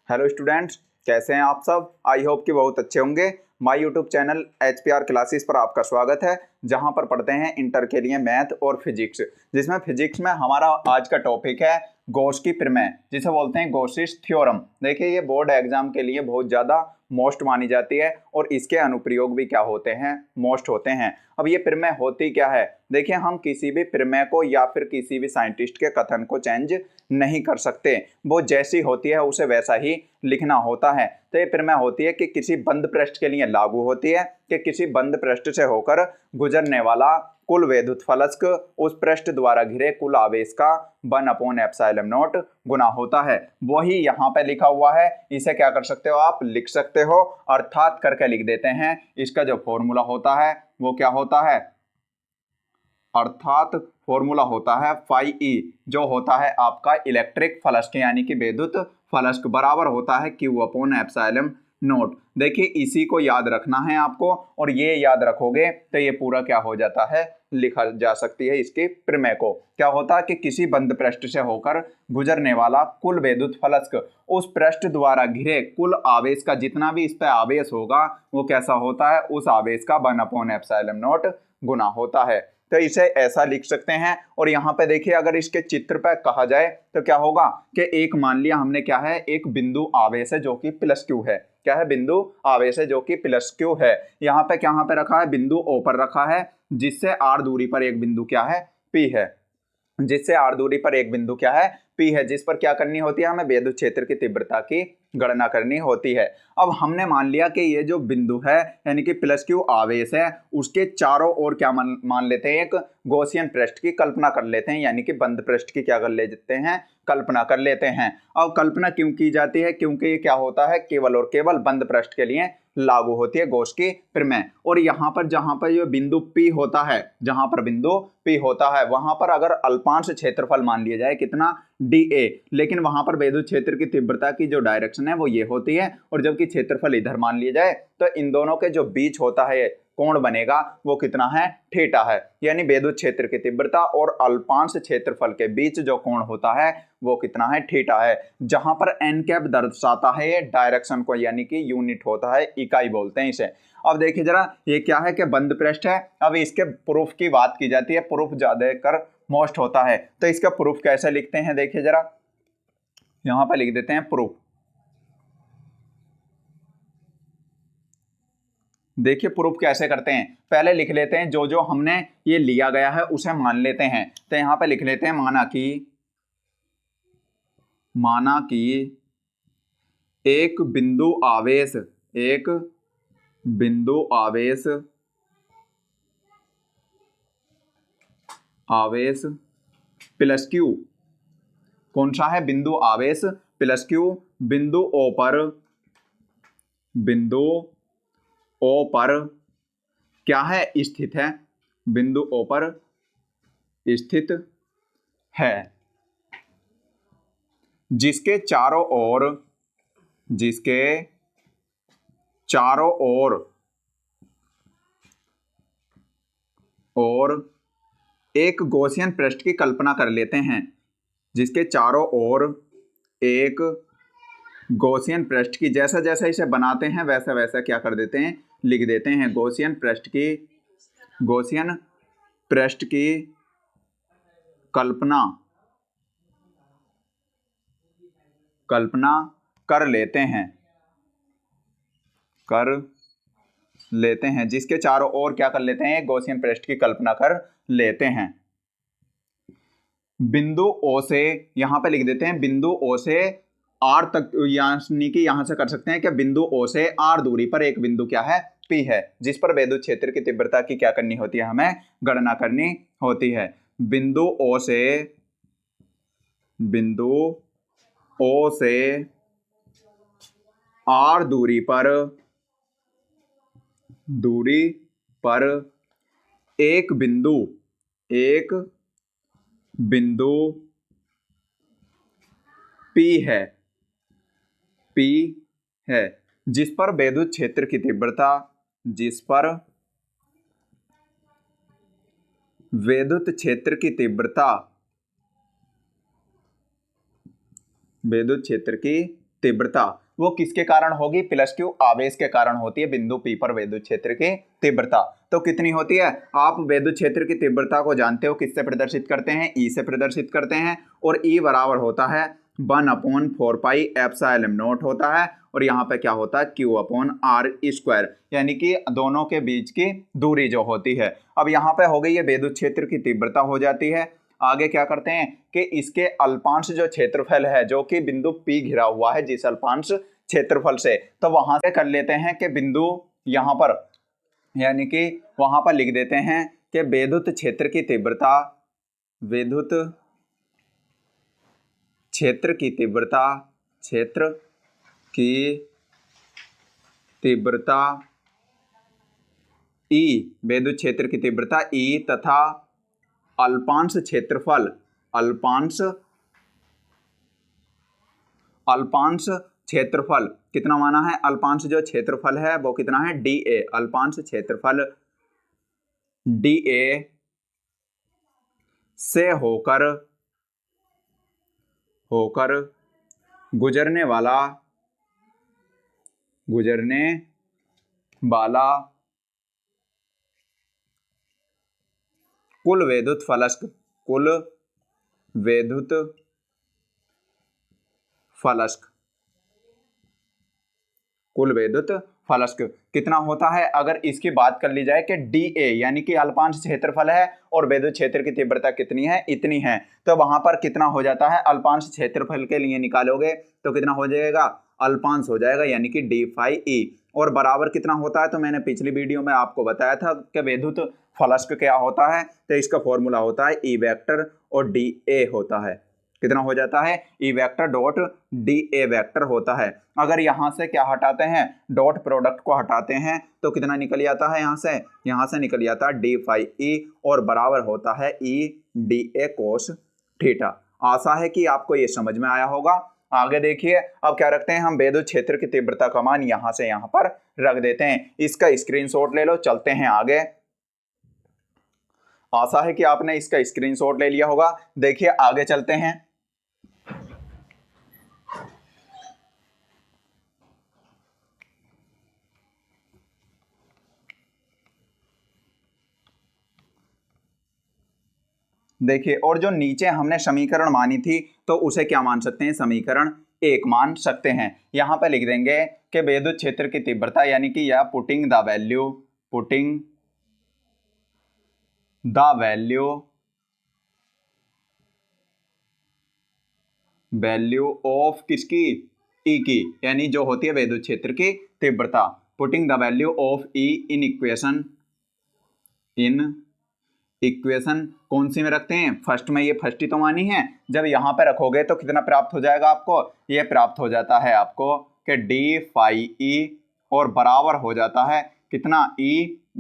Hello students, कैसे हैं आप सब। आई होप कि बहुत अच्छे होंगे। My YouTube channel HPR classes पर आपका स्वागत है, जहां पर पढ़ते हैं इंटर के लिए मैथ और फिजिक्स। जिसमें फिजिक्स में हमारा आज का टॉपिक है गॉस की प्रमेय, जिसे बोलते हैं गॉसिस थ्योरम। देखिए, ये बोर्ड एग्जाम के लिए बहुत ज़्यादा मोस्ट मानी जाती है और इसके अनुप्रयोग भी क्या होते हैं, मोस्ट होते हैं। अब ये प्रमेय होती क्या है। देखिए, हम किसी भी प्रमेय को या फिर किसी भी साइंटिस्ट के कथन को चेंज नहीं कर सकते। वो जैसी होती है उसे वैसा ही लिखना होता है। तो ये प्रमेय होती है कि किसी बंद पृष्ठ के लिए लागू होती है कि किसी बंद पृष्ठ से होकर गुजरने वाला कुल वैद्युत फलक उस पृष्ठ द्वारा घिरे कुल आवेश का 1/ε0 गुना होता है। वही यहाँ पे लिखा हुआ है। इसे क्या कर सकते हो, आप लिख सकते हो, अर्थात करके लिख देते हैं। इसका जो फॉर्मूला होता है वो क्या होता है, अर्थात फॉर्मूला होता है फाई ई, जो होता है आपका इलेक्ट्रिक फ्लक्स यानी कि विद्युत फ्लक्स बराबर होता है Q/ε0। देखिए, इसी को याद रखना है आपको, और ये याद रखोगे तो ये पूरा क्या हो जाता है, लिखा जा सकती है इसके प्रमेय को। क्या होता है कि किसी बंद पृष्ठ से होकर गुजरने वाला कुल विद्युत फ्लक्स उस पृष्ठ द्वारा घिरे कुल आवेश का जितना भी इस पर आवेश होगा वो कैसा होता है, उस आवेश का 1/ε0 गुना होता है। तो इसे ऐसा लिख सकते हैं। और यहाँ पे देखिए, अगर इसके चित्र पे कहा जाए तो क्या होगा कि एक मान लिया हमने क्या है, एक बिंदु आवेश है जो कि +Q है। क्या है, बिंदु आवेश है जो कि +Q है। यहाँ पे रखा है, बिंदु O पर रखा है, जिससे r दूरी पर एक बिंदु क्या है, P है। जिससे r दूरी पर एक बिंदु क्या है, P है, जिस पर क्या करनी होती है, हमें विद्युत क्षेत्र की तीव्रता की गणना करनी होती है। अब हमने मान लिया कि ये जो बिंदु है यानी कि +Q आवेश है, उसके चारों ओर क्या मान लेते हैं, एक गॉसियन पृष्ठ की कल्पना कर लेते हैं, यानी कि बंद पृष्ठ की क्या कर लेते हैं, कल्पना कर लेते हैं। अब कल्पना क्यों की जाती है, क्योंकि ये क्या होता है, केवल और केवल बंद पृष्ठ के लिए लागू होती है गॉस की प्रमेय। और यहाँ पर जहां पर ये बिंदु P होता है, जहां पर बिंदु P होता है वहां पर अगर अल्पांश क्षेत्रफल मान लिया जाए कितना, dA, लेकिन वहां पर विद्युत क्षेत्र की तीव्रता की जो डायरेक्शन है वो ये होती है, और जबकि क्षेत्रफल इधर मान लिया जाए तो इन दोनों के जो बीच होता है कोण बनेगा वो कितना है, थीटा है। यानी विद्युत क्षेत्र की तीव्रता और अल्पांश क्षेत्रफल के बीच जो कोण होता है वो कितना है, थीटा है। जहां पर n कैप दर्शाता है ये डायरेक्शन को, यानी कि यूनिट होता है, इकाई बोलते हैं इसे। अब देखिए जरा, ये क्या है कि बंद पृष्ठ है। अब इसके प्रूफ की बात की जाती है, प्रूफ ज्यादा कर मोस्ट होता है। तो इसका प्रूफ कैसे लिखते हैं, देखिए जरा, यहां पर लिख देते हैं प्रूफ। देखिए प्रूफ कैसे करते हैं, पहले लिख लेते हैं जो जो हमने ये लिया गया है उसे मान लेते हैं। तो यहां पे लिख लेते हैं, माना कि एक बिंदु आवेश, एक बिंदु आवेश +Q, कौन सा है, बिंदु आवेश +Q, बिंदु O पर क्या है, स्थित है, बिंदु O पर स्थित है, जिसके चारों ओर एक गॉसियन पृष्ठ की कल्पना कर लेते हैं, जिसके चारों ओर एक गॉसियन पृष्ठ की, जैसा जैसा इसे बनाते हैं वैसा वैसा क्या कर देते हैं, लिख देते हैं। गॉसियन पृष्ठ की कल्पना कर लेते हैं, जिसके चारों ओर क्या कर लेते हैं, गॉसियन पृष्ठ की कल्पना कर लेते हैं। बिंदु O से, यहां पे लिख देते हैं, बिंदु O से R तक, यानी कि यहां से कर सकते हैं कि बिंदु O से R दूरी पर एक बिंदु क्या है, P है, जिस पर विद्युत क्षेत्र की तीव्रता की क्या करनी होती है, हमें गणना करनी होती है। बिंदु O से R दूरी पर एक बिंदु P है, जिस पर विद्युत क्षेत्र की तीव्रता, विद्युत क्षेत्र की तीव्रता वो किसके कारण होगी, प्लस क्यू आवेश के कारण होती है बिंदु P पर विद्युत क्षेत्र की तीव्रता। तो कितनी होती है, आप विद्युत क्षेत्र की तीव्रता को जानते हो, किससे प्रदर्शित करते हैं, E से प्रदर्शित करते हैं, और E बराबर होता है 1/4 पाई एप्सिलॉन नॉट होता है, और यहाँ पे क्या होता है Q/r², यानी कि दोनों के बीच की दूरी जो होती है। अब यहाँ पे हो गई है विद्युत क्षेत्र की तीव्रता हो जाती है। आगे क्या करते हैं कि इसके अल्पांश जो क्षेत्रफल है जो कि बिंदु P घिरा हुआ है जिस अल्पांश क्षेत्रफल से, तो वहां से कर लेते हैं कि बिंदु यहाँ पर, यानी कि वहां पर लिख देते हैं कि विद्युत क्षेत्र की तीव्रता, विद्युत क्षेत्र की तीव्रता, क्षेत्र की तीव्रता E, विद्युत क्षेत्र की तीव्रता E तथा अल्पांश क्षेत्रफल, अल्पांश क्षेत्रफल कितना माना है, अल्पांश जो क्षेत्रफल है वो कितना है dA, अल्पांश क्षेत्रफल dA से होकर गुजरने वाला कुल विद्युत फलस्क कितना होता है। अगर इसकी बात कर ली जाए कि dA यानी कि अल्पांश क्षेत्रफल है और विद्युत क्षेत्र की तीव्रता कितनी है, इतनी है, तो वहां पर कितना हो जाता है, अल्पांश क्षेत्रफल के लिए निकालोगे तो कितना हो जाएगा, अल्पांश हो जाएगा, यानी कि d phi E, और बराबर कितना होता है, तो मैंने पिछली वीडियो में आपको बताया था कि विद्युत फलस्क क्या होता है, तो इसका फॉर्मूला होता है E वेक्टर और dA होता है, कितना हो जाता है E vector dot dA vector होता है। अगर यहां से क्या हटाते हैं, डॉट प्रोडक्ट को हटाते हैं तो कितना निकल जाता है, यहां से निकल जाता है d phi E, और बराबर होता है E dA cos थीटा। आशा है कि आपको ये समझ में आया होगा। आगे देखिए, अब क्या रखते हैं हम, विद्युत क्षेत्र की तीव्रता का मान यहां से यहां पर रख देते हैं, इसका स्क्रीनशॉट ले लो, चलते हैं आगे। आशा है कि आपने इसका स्क्रीनशॉट ले लिया होगा। देखिए आगे चलते हैं। देखिए, और जो नीचे हमने समीकरण मानी थी तो उसे क्या मान सकते हैं, समीकरण 1 मान सकते हैं। यहां पर लिख देंगे कि विद्युत क्षेत्र की तीव्रता, यानी कि यह पुटिंग द वैल्यू ऑफ किसकी, E की, यानी जो होती है विद्युत क्षेत्र की तीव्रता, putting the value of E in equation कौन सी में रखते हैं, फर्स्ट में, ये फर्स्ट ही तो मानी है, जब यहां पे रखोगे तो कितना प्राप्त हो जाएगा आपको, ये प्राप्त हो जाता है आपको कि d phi E, और बराबर हो जाता है कितना E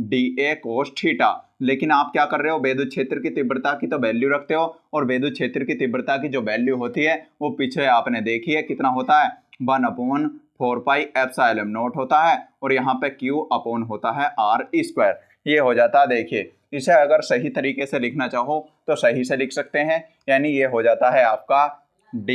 dA cos थीटा। लेकिन आप क्या कर रहे हो, विद्युत क्षेत्र की तीव्रता की तो वैल्यू रखते हो, और विद्युत क्षेत्र की तीव्रता की जो वैल्यू होती है वो पीछे आपने देखी है, कितना होता है 1/4 पाई एप्सिलॉन नॉट होता है, और यहाँ पे Q अपॉन होता है r², ये हो जाता है। देखिए, इसे अगर सही तरीके से लिखना चाहो तो सही से लिख सकते हैं, यानी ये हो जाता है आपका d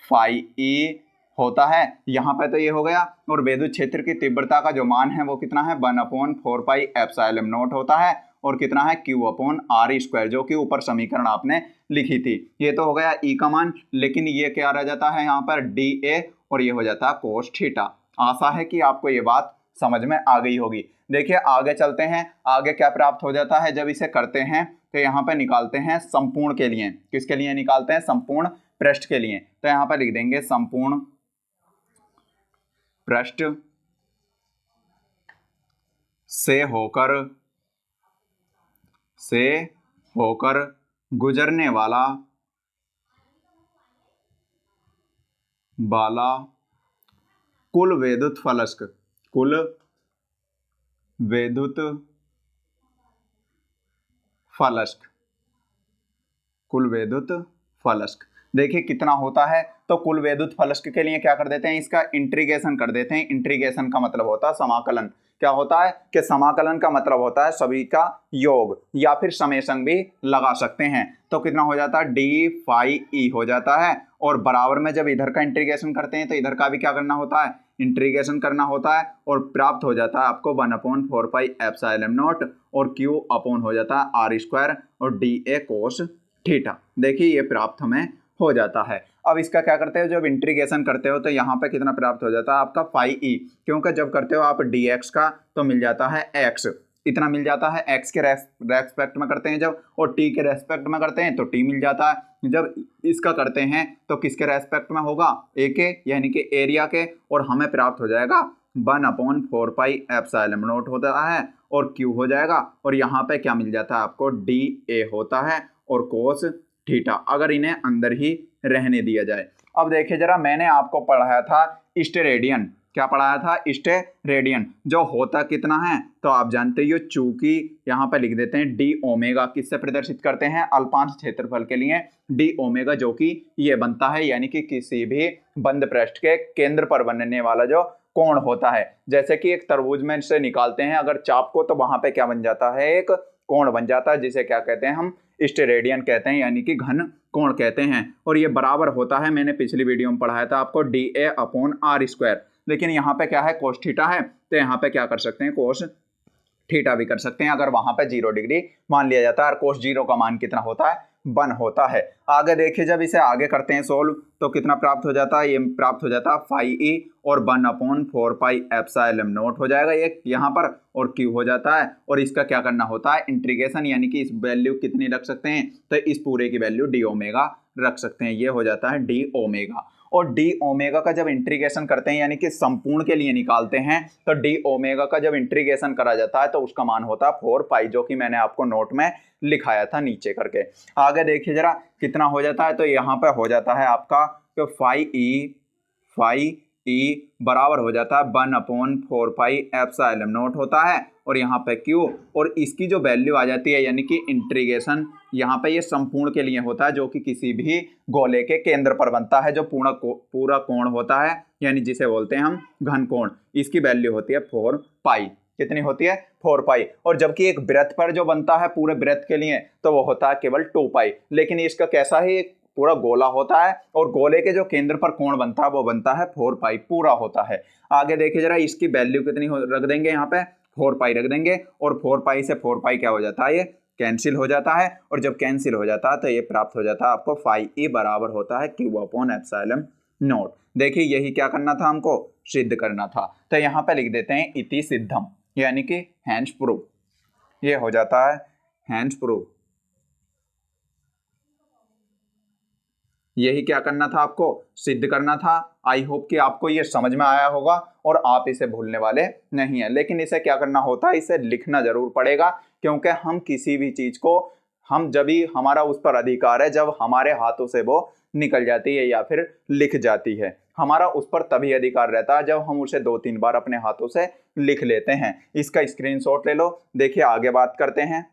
phi E होता है, यहाँ पे तो ये हो गया, और विद्युत क्षेत्र की तीव्रता का जो मान है वो कितना है 1/4 पाई एप्सिलॉन नॉट होता है, और कितना है Q/r², जो कि ऊपर समीकरण आपने लिखी थी। ये तो हो गया E का मान, लेकिन ये क्या रह जाता है यहाँ पर dA, और ये हो जाता है cos थीटा। आशा है कि आपको ये बात समझ में आ गई होगी। देखिए आगे चलते हैं, आगे क्या प्राप्त हो जाता है जब इसे करते हैं, तो यहाँ पे निकालते हैं संपूर्ण के लिए, किसके लिए निकालते हैं, संपूर्ण पृष्ठ के लिए, तो यहाँ पर लिख देंगे संपूर्ण पृष्ठ से होकर गुजरने वाला कुल विद्युत फलस्क देखिए कितना होता है। तो कुल वैद्युत फलक के लिए क्या कर देते हैं, इसका इंटीग्रेशन कर देते हैं। इंटीग्रेशन का मतलब होता है समाकलन। क्या होता है कि समाकलन का मतलब होता है सभी का योग, या फिर समेशन भी लगा सकते हैं। तो कितना हो जाता है, डी फाई ई हो जाता है। और बराबर में जब इधर का इंटीग्रेशन करते हैं तो इधर का भी क्या करना होता है, इंटीग्रेशन करना होता है। और प्राप्त हो जाता है आपको 1/4 पाई एप्सिलॉन नॉट, और क्यू अपॉन हो जाता है आर स्क्वायर और डी ए कोस थीटा। देखिए ये प्राप्त हमें हो जाता है। अब इसका क्या करते हो, जब इंटीग्रेशन करते हो तो यहाँ पे कितना प्राप्त हो जाता है आपका फाई ई, क्योंकि जब करते हो आप डी एक्स का तो मिल जाता है एक्स, इतना मिल जाता है। एक्स के रेस्पेक्ट में करते हैं जब, और टी के रेस्पेक्ट में करते हैं तो टी मिल जाता है। जब इसका करते हैं तो किसके रेस्पेक्ट में होगा, ए के, यानी कि एरिया के, और हमें प्राप्त हो जाएगा 1/4 पाई एप्सिलॉन नॉट होता है, और क्यू हो जाएगा। और यहाँ पे क्या मिल जाता है आपको, डी ए होता है और कोस थीटा, अगर इन्हें अंदर ही रहने दिया जाए। अब देखिए जरा, मैंने आपको पढ़ाया था स्टेरेडियन। क्या पढ़ाया था, स्टेरेडियन, जो होता कितना है तो आप जानते ही हो, चूंकि यहाँ पे लिख देते हैं डी ओमेगा, किससे प्रदर्शित करते हैं, अल्पांश क्षेत्रफल के लिए डी ओमेगा, जो कि ये बनता है यानी कि किसी भी बंद पृष्ठ के केंद्र पर बनने वाला जो कोण होता है। जैसे कि एक तरबूज में से निकालते हैं अगर चाप को, तो वहां पे क्या बन जाता है, एक कोण बन जाता है, जिसे क्या कहते हैं हम, स्टेरेडियन कहते हैं, यानी कि घन कोण कहते हैं। और ये बराबर होता है, मैंने पिछली वीडियो में पढ़ाया था आपको, D A upon R square. लेकिन यहाँ पे क्या है, कोस थीटा है, तो यहाँ पे क्या कर सकते हैं, कोस थीटा भी कर सकते हैं, अगर वहां पे 0 डिग्री मान लिया जाता है। और कोस 0 का मान कितना होता है, 1 होता है। आगे देखिए, जब इसे आगे करते हैं सोल्व, तो कितना प्राप्त हो जाता है, ये प्राप्त हो जाता है फाई ई और 1/4 पाई एप्सिलॉन नॉट हो जाएगा एक यहाँ पर, और क्यू हो जाता है। और इसका क्या करना होता है, इंटीग्रेशन, यानी कि इस वैल्यू कितनी रख सकते हैं, तो इस पूरे की वैल्यू डी ओमेगा रख सकते हैं। ये हो जाता है डी ओमेगा। और डी ओमेगा का जब इंटीग्रेशन करते हैं, यानी कि संपूर्ण के लिए निकालते हैं, तो डी ओमेगा का जब इंटीग्रेशन करा जाता है तो उसका मान होता है 4 पाई, जो कि मैंने आपको नोट में लिखाया था नीचे करके। आगे देखिए जरा कितना हो जाता है, तो यहाँ पे हो जाता है आपका तो फाई ई बराबर हो जाता है 1/4 पाई एप्सिलॉन नॉट होता है, और यहाँ पे क्यू, और इसकी जो वैल्यू आ जाती है, यानी कि इंटीग्रेशन यहाँ पे ये संपूर्ण के लिए होता है, जो कि किसी भी गोले के केंद्र पर बनता है, जो पूरा कोण होता है, यानी जिसे बोलते हैं हम घन कोण। इसकी वैल्यू होती है 4 पाई। कितनी होती है, 4 पाई। और जबकि एक वृत्त पर जो बनता है पूरे वृत्त के लिए, तो वो होता है केवल 2 पाई। लेकिन इसका कैसा ही पूरा गोला होता है, और गोले के जो केंद्र पर कोण बनता है वो बनता है 4 पाई पूरा होता है। आगे देखिए जरा, इसकी वैल्यू कितनी रख देंगे, यहाँ पे 4 पाई रख देंगे, और 4 पाई से 4 पाई क्या हो जाता है, ये कैंसिल हो जाता है। और जब कैंसिल हो जाता है तो ये प्राप्त हो जाता है आपको फाई ई बराबर होता है क्यू अपॉन एप्सिलॉन नॉट। देखिए यही क्या करना था, हमको सिद्ध करना था। तो यहाँ पे लिख देते हैं इति सिद्धम, यानी कि हैंस प्रूफ। ये हो जाता है हैंस प्रूफ। यही क्या करना था, आपको सिद्ध करना था। आई होप कि आपको ये समझ में आया होगा और आप इसे भूलने वाले नहीं है। लेकिन इसे क्या करना होता है, इसे लिखना जरूर पड़ेगा, क्योंकि हम किसी भी चीज को, हम जब भी हमारा उस पर अधिकार है जब हमारे हाथों से वो निकल जाती है या फिर लिख जाती है। हमारा उस पर तभी अधिकार रहता है जब हम उसे 2-3 बार अपने हाथों से लिख लेते हैं। इसका स्क्रीनशॉट ले लो। देखिए आगे बात करते हैं।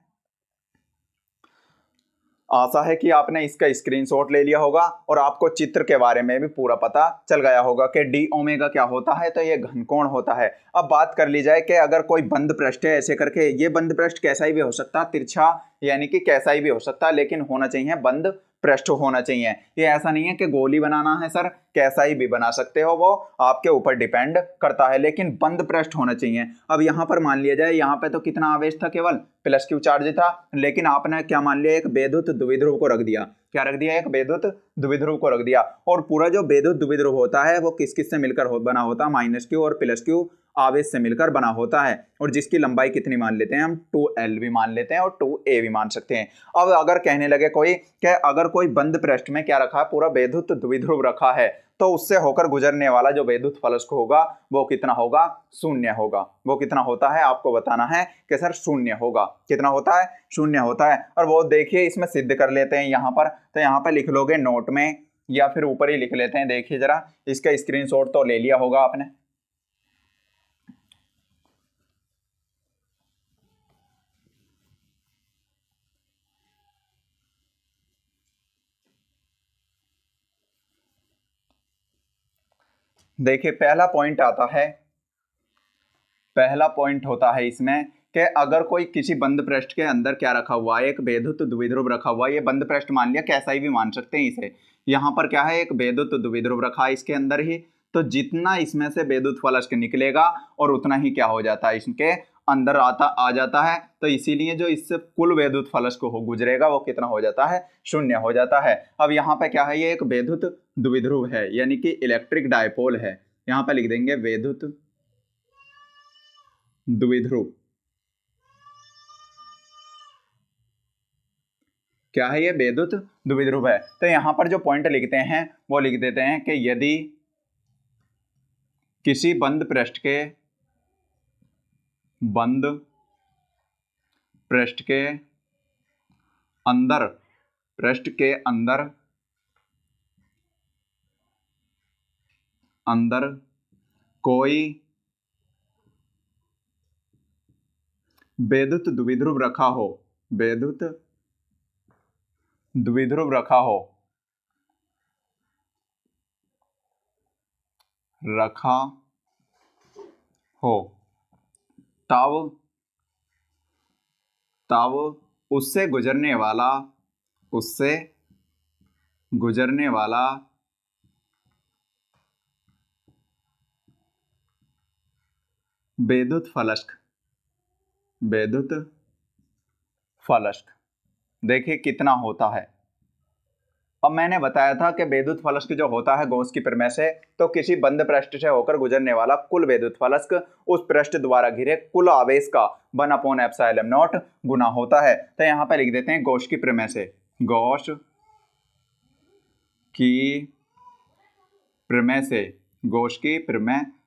आशा है कि आपने इसका स्क्रीनशॉट ले लिया होगा और आपको चित्र के बारे में भी पूरा पता चल गया होगा कि डी ओमेगा क्या होता है, तो ये घनकोण होता है। अब बात कर ली जाए कि अगर कोई बंद पृष्ठ है ऐसे करके, ये बंद पृष्ठ कैसा ही भी हो सकता है, तिरछा यानी कि कैसा ही भी हो सकता है, लेकिन होना चाहिए बंद पृष्ठ होना चाहिए। ये ऐसा नहीं है कि गोली बनाना है सर, कैसा ही भी बना सकते हो, वो आपके ऊपर डिपेंड करता है, लेकिन बंद पृष्ठ होना चाहिए। अब यहाँ पर मान लिया जाए, यहाँ पे तो कितना आवेश था, केवल प्लस क्यू चार्ज था, लेकिन आपने क्या मान लिया, एक विद्युत द्विध्रुव को रख दिया। क्या रख दिया, एक विद्युत द्विध्रुव को रख दिया। और पूरा जो विद्युत द्विध्रुव होता है वो किस किस से मिलकर बना होता है, माइनस क्यू और प्लस क्यू आवेश से मिलकर बना होता है। और जिसकी लंबाई कितनी मान लेते हैं हम, 2L भी मान लेते हैं और 2A भी मान सकते हैं। अब अगर कहने लगे कोई कि अगर कोई बंद पृष्ठ में क्या रखा है, पूरा विद्युत द्विध्रुव रखा है, तो उससे होकर गुजरने वाला जो विद्युत फलक होगा वो कितना होगा, शून्य होगा। वो कितना होता है आपको बताना है कि सर शून्य होगा। कितना होता है, शून्य होता है। और वो देखिए इसमें सिद्ध कर लेते हैं यहाँ पर, तो यहाँ पर लिख लोगे नोट में या फिर ऊपर ही लिख लेते हैं। देखिए जरा, इसका स्क्रीनशॉट तो ले लिया होगा आपने। देखिए पहला पॉइंट होता है इसमें कि अगर कोई किसी बंद पृष्ठ के अंदर क्या रखा हुआ है, एक बेधुत द्विध्रुव रखा हुआ है। ये बंद पृष्ठ मान लिया, कैसा ही भी मान सकते हैं इसे। यहाँ पर क्या है, एक बेधुत द्विध्रुव रखा है इसके अंदर ही, तो जितना इसमें से बेधुत फलस्क निकलेगा और उतना ही क्या हो जाता है, इसके अंदर आ जाता है। तो इसीलिए जो इससे कुल बेधुत फलस्क हो गुजरेगा वो कितना हो जाता है, 0 हो जाता है। अब यहाँ पे क्या है, ये एक बेधुत द्विध्रुव है यानी कि इलेक्ट्रिक डायपोल है। यहाँ पे लिख देंगे बेधुत द्विध्रुव। क्या है, ये बेधुत द्विध्रुव है। तो यहाँ पर जो पॉइंट लिखते हैं वो लिख देते हैं कि यदि किसी बंद पृष्ठ के अंदर कोई बेधुत द्विध्रुव रखा हो, तब उससे गुजरने वाला बेधुत फलस्क देखिए कितना होता है। अब मैंने बताया था कि बेधुत फलस्क जो होता है गॉस की प्रमेय से, तो किसी बंद पृष्ठ से होकर गुजरने वाला कुल बेधुत फलस्क उस पृष्ठ द्वारा घिरे कुल आवेश का 1/ε0 गुना होता है। तो यहाँ पे लिख देते हैं गॉस की प्रमेय से, गॉस की प्रमेय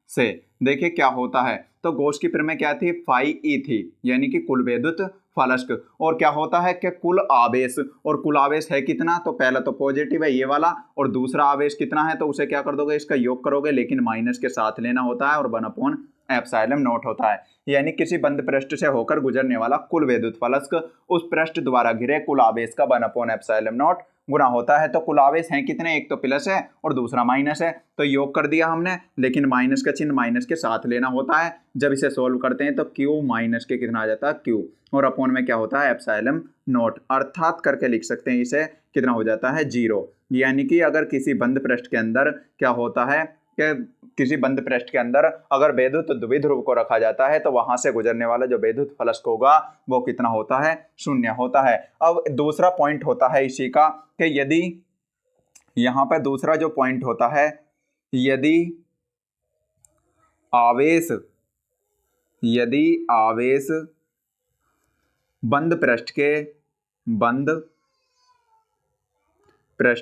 से देखिए क्या होता है। तो गॉस की प्रमेय क्या थी, φE थी, यानी कि कुल बेधुत फलस्क। और क्या होता है कि कुल आवेश, और कुल आवेश है कितना, तो पहला तो पॉजिटिव है ये वाला, और दूसरा आवेश कितना है तो उसे क्या कर दोगे, इसका योग करोगे, लेकिन माइनस के साथ लेना होता है और 1/ε0 होता है। यानी किसी बंद पृष्ठ से होकर गुजरने वाला कुल बेधुत फलस्क उस पृष्ठ द्वारा घिरे कुल आवेश का 1/ε0 गुना होता है। तो कुल आवेश हैं कितने, एक तो प्लस है और दूसरा माइनस है, तो योग कर दिया हमने, लेकिन माइनस का चिन्ह माइनस के साथ लेना होता है। जब इसे सोल्व करते हैं तो Q माइनस के कितना आ जाता है, Q, और अपॉन में क्या होता है, ε0, अर्थात करके लिख सकते हैं इसे, कितना हो जाता है, 0। यानी कि अगर किसी बंद पृष्ठ के अंदर क्या होता है कि किसी बंद पृष्ठ के अंदर अगर बेधुत द्विध्रुव को रखा जाता है तो वहां से गुजरने वाला जो बेधुत फलस्क होगा वो कितना होता है, 0 होता है। अब दूसरा पॉइंट होता है इसी का कि यदि यहां पर दूसरा जो पॉइंट होता है, यदि आवेश बंद पृष्ठ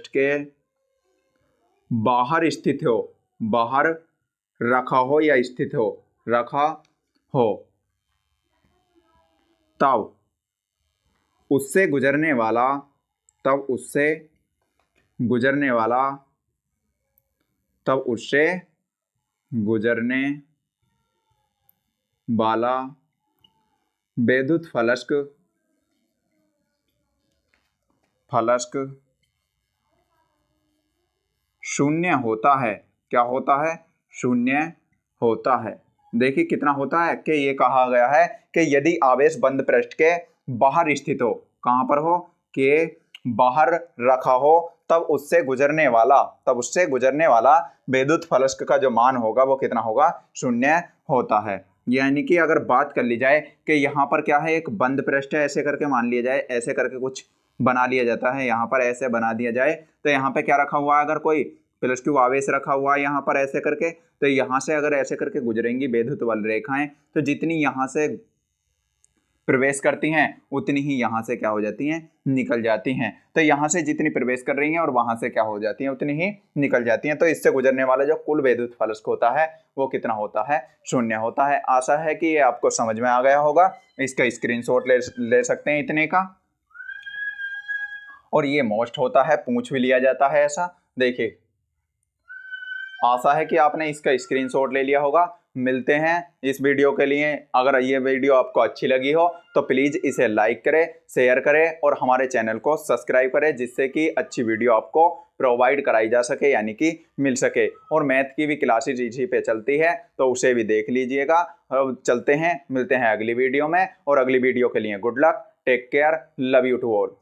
के बाहर स्थित हो, बाहर रखा हो या स्थित हो, तब उससे गुजरने वाला बेधुत फलस्क 0 होता है। क्या होता है, 0 होता है। देखिए कितना होता है कि ये कहा गया है कि यदि आवेश बंद पृष्ठ के बाहर स्थित हो, कहां पर हो, के बाहर रखा हो, तब उससे गुजरने वाला बेधुत फलस्क का जो मान होगा वो कितना होगा, 0 होता है। यानी कि अगर बात कर ली जाए कि यहाँ पर क्या है, एक बंद पृष्ठ है, ऐसे करके मान लिया जाए, ऐसे करके कुछ बना लिया जाता है, यहाँ पर ऐसे बना दिया जाए, तो यहाँ पे क्या रखा हुआ है, अगर कोई +Q आवेश रखा हुआ है यहाँ पर ऐसे करके, तो यहाँ से अगर ऐसे करके गुजरेंगी बेधुत वल रेखाएं, तो जितनी यहाँ से प्रवेश करती हैं उतनी ही यहाँ से क्या हो जाती हैं, निकल जाती हैं। तो यहाँ से जितनी प्रवेश कर रही हैं और वहां से क्या हो जाती हैं, उतनी ही निकल जाती हैं। तो इससे गुजरने वाला जो कुल बेधुत फलस्क होता है वो कितना होता है, 0 होता है। आशा है कि ये आपको समझ में आ गया होगा। इसका स्क्रीनशॉट ले सकते हैं इतने का, और ये मोस्ट होता है, पूछ भी लिया जाता है ऐसा। देखिए आशा है कि आपने इसका स्क्रीनशॉट ले लिया होगा। मिलते हैं इस वीडियो के लिए। अगर ये वीडियो आपको अच्छी लगी हो तो प्लीज़ इसे लाइक करें, शेयर करें और हमारे चैनल को सब्सक्राइब करें, जिससे कि अच्छी वीडियो आपको प्रोवाइड कराई जा सके, यानी कि मिल सके। और मैथ की भी क्लासेज इसी पे चलती है तो उसे भी देख लीजिएगा। अब चलते हैं, मिलते हैं अगली वीडियो में, और अगली वीडियो के लिए good luck, take care, love you to all.